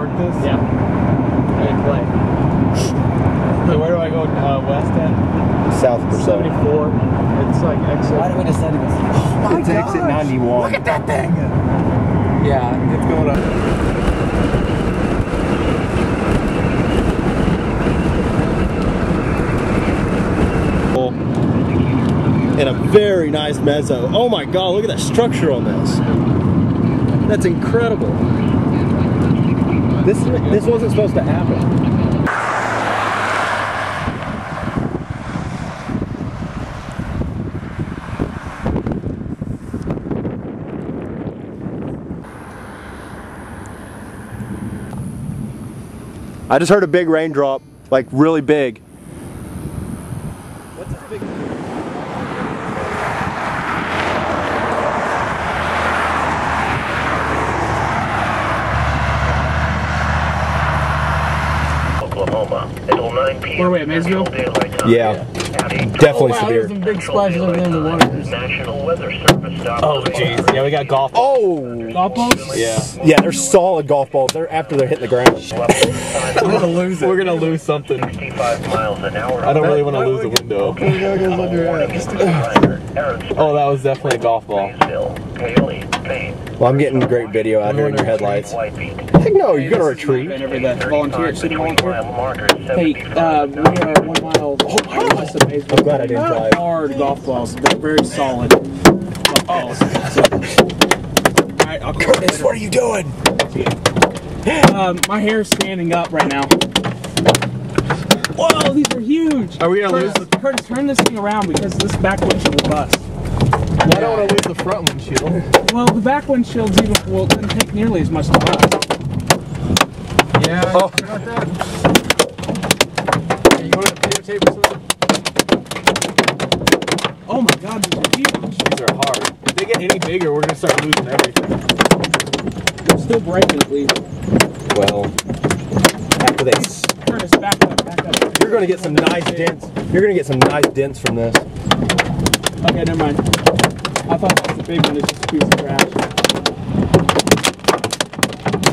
park this? Yeah. And play. So where do I go west at? South per 74. It's like exit. Why did we decide to go? Oh my gosh. Exit 91. Look at that thing! Yeah, it's going up. And a very nice mezzo. Oh my god, look at that structure on this. That's incredible. This wasn't supposed to happen. I just heard a big raindrop, like really big. What's this big? Oklahoma. Until 9 p.m. Where are we at, Maysville? Yeah. Definitely wow, severe. There's some big splashes over there in the water. National Weather Service. Oh jeez. Yeah, we got golf. Oh! Golf balls? Yeah. Yeah, they're solid golf balls. They're after they're hitting the ground. We're gonna lose it. We're gonna lose something. 65 miles an hour. I don't really want to lose a window. Oh, that was definitely a golf ball. Well, I'm getting great video out here in your headlights. Heck no, you're gonna retreat. Volunteer, city volunteer. Hey, we are 1 mile west of Maysville. I'm glad I didn't drive. Hard golf balls. They're very solid. Alright, I'll Curtis, what are you doing? my hair is standing up right now. Whoa, these are huge. Are we gonna lose the Curtis, turn this thing around because this back windshield will bust. I don't want to lose the front windshield. Well, the back windshield's even doesn't take nearly as much to bust. Yeah. Oh. Hey, you want to videotape or something? Oh my god, these are huge. These are hard. If they get any bigger, we're gonna start losing everything. They're still breaking at least. Well, after this, Curtis, back up, back up. you're gonna get some nice dents. You're gonna get some nice dents from this. Okay, never mind. I thought that was a big one. It's just a piece of trash.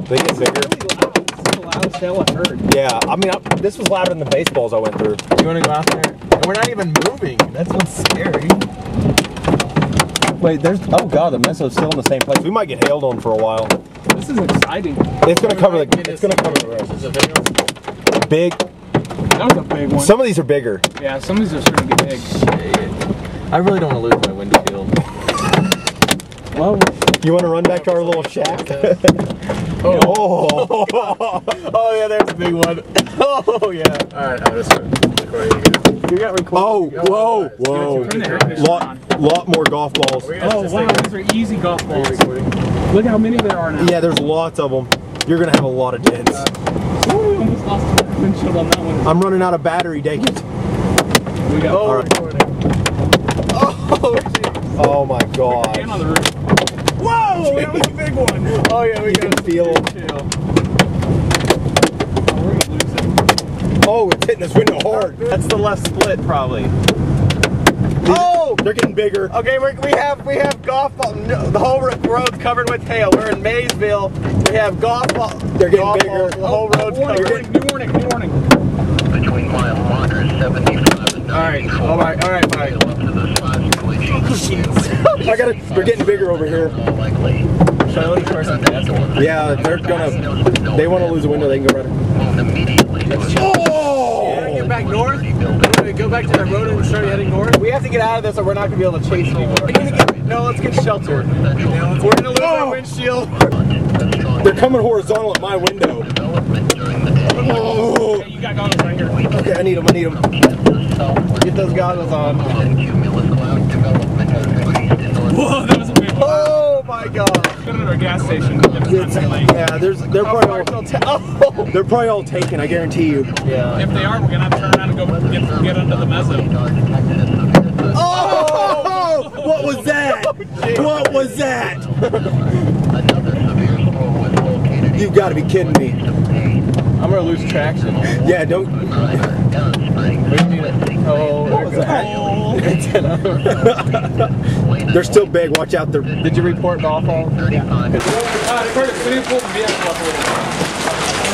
They get bigger. It's really loud. This is the loudest hell I've heard. Yeah, I mean, this was louder than the baseballs I went through. You want to go out there? And we're not even moving. That's what's scary. Wait, oh god, the mezzo's still in the same place. We might get hailed on for a while. This is exciting. It's gonna cover the. It's gonna cover the rest. Big. That was a big one. Some of these are bigger. Yeah, some of these are starting to get big. I really don't want to lose my windshield. Well, You want to run back to our little shack? Oh. Oh yeah, there's a big one. Oh yeah. Alright, I'll just record you again. You got recorded. Oh, whoa. turn the air conditioner on. Lot more golf balls. Oh wow, these are easy golf balls. Look how many there are now. Yeah, there's lots of them. You're gonna have a lot of dents. Ooh, almost lost the windshield on that one. I'm running out of battery, dang it. We got All right. Oh, geez. Oh my god. on the roof. Whoa, that was a big one. Oh yeah, we You can got feel it. We're gonna lose it. Oh, it's hitting this window hard. That's the left split probably. Oh, they're getting bigger. Okay, we have golf ball. No, the whole road's covered with hail. We're in Maysville. We have golf ball. They're getting golf bigger. balls, the whole road's covered. New warning. Between mile markers 75 and 94. All right, bye. Up to the spots to which They're getting bigger over here. likely. Should I let this person pass? Yeah, they want to lose a window, they can go right. Immediately to a Oh! Get back north? Go back to the road and start heading north? We have to get out of this or we're not going to be able to chase anymore. No, let's get shelter. We're going to lose our windshield. They're coming horizontal at my window. Oh! You got goggles right here. Okay, I need them. Get those goggles on. Whoa, that was a big one. Oh my god. Put it at our gas station. Yeah, they're probably all taken, I guarantee you. Yeah. If they are, we're gonna have to turn around and go get under the mezzo. Oh! What was that? What was that? You've got to be kidding me. I'm gonna lose traction. Yeah, don't. Oh, What was that? They're still big. Watch out. Did you report golf ball? Yeah. Curtis, we need to pull the vehicle up a little bit.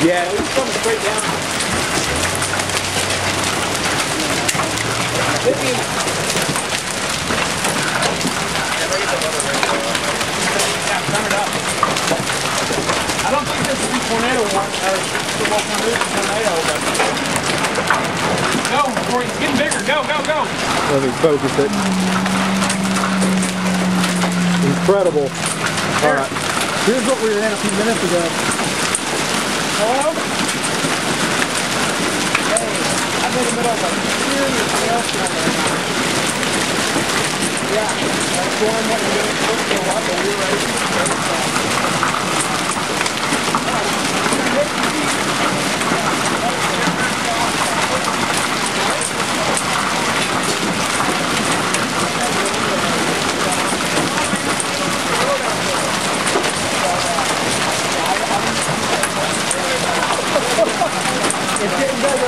Yeah, it was coming straight down. Hit me. Yeah, turn it up. I don't think this is the tornado one, or the tornado, but... Go, Corey, it's getting bigger. Go, go, go. Let me focus it. Incredible. All right. Here's what we were in a few minutes ago. Hello? Hey, I'm in the middle of a serious hailstorm right now. Yeah, that storm wasn't really supposed to go up, but we were ready to go. It's getting better.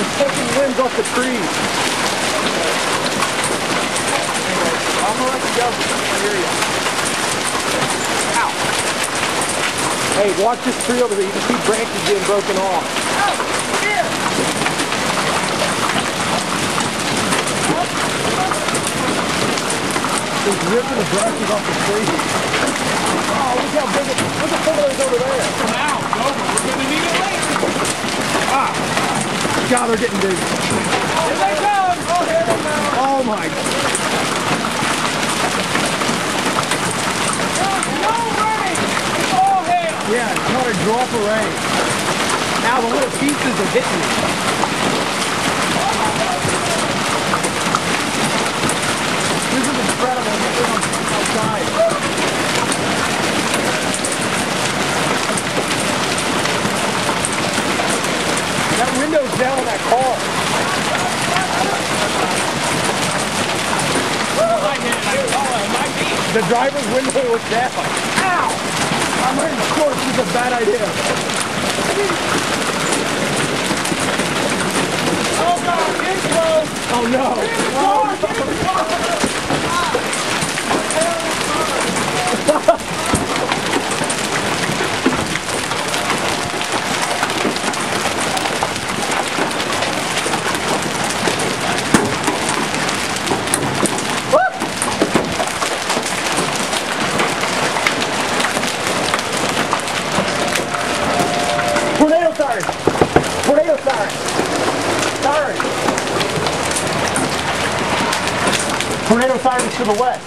It's taking winds off the trees. I'm gonna let you go. I hear you. Ow. Hey, watch this tree over there. You can see branches getting broken off. Oh, here. It's ripping the branches off the tree. Oh, look how big it is. Look at some of those over there. Now, over. We're going to need it later. Ah. God, they're getting big. Here they come. Oh, here they come. Oh, my God. No rain. Oh, hail. Yeah, it's not a drop of rain. Now the little pieces are hitting me. This is incredible. I'm outside. That window's down on that car. The driver's window was down. Ow! I'm wearing shorts. This is a bad idea. Oh God, get close. Oh no. Tornado siren! Tornado siren! Siren! Tornado sirens to the west.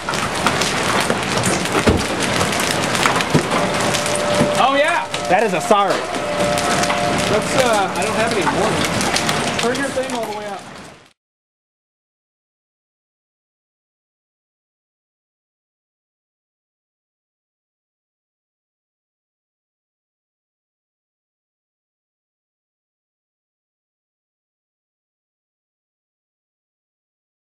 Oh yeah! That is a siren. Let's, I don't have any warning. Turn your thing all the way up.